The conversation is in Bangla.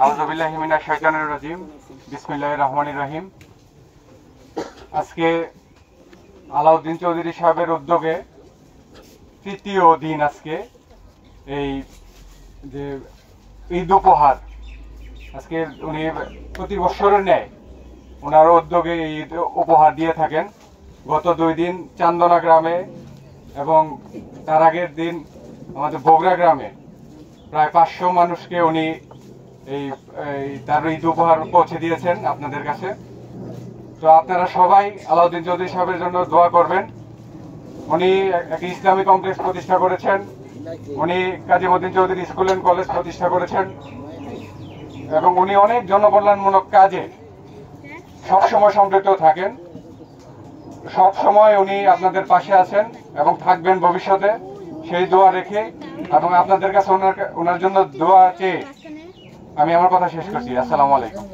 আউযুবিল্লাহি মিনাশ শাইতানির রাজিম। বিসমিল্লাহির রহমানির রহিম। আজকে আলাউদ্দিন চৌধুরী সাহেবের উদ্যোগে তৃতীয় দিন আজকে এই যে ঈদ উপহার, আজকে উনি প্রতি বছরের ন্যায় ওনার উদ্যোগে ঈদ উপহার দিয়ে থাকেন। গত 2 দিন চান্দনা গ্রামে এবং তার আগের দিন আমাদের বগুড়া গ্রামে প্রায় 500 মানুষকে উনি এই তার ঈদ উপহার পৌঁছে দিয়েছেন আপনাদের কাছে। তো আপনারা সবাই আলাউদ্দিন চৌধুরী সাহেবের জন্য দোয়া করবেন। উনি একটি ইসলামী কমপ্লেক্স প্রতিষ্ঠা করেছেন, উনি কাজীমুদ্দিন চৌধুরী স্কুল অ্যান্ড কলেজ প্রতিষ্ঠা করেছেন এবং উনি অনেক জনকল্যাণমূলক কাজে সবসময় সম্পৃক্ত থাকেন। সব সময় উনি আপনাদের পাশে আছেন এবং থাকবেন ভবিষ্যতে, সেই দোয়া রেখে এবং আপনাদের কাছে ওনার জন্য দোয়া চেয়ে আমি আমার কথা শেষ করছি। আসসালামু আলাইকুম।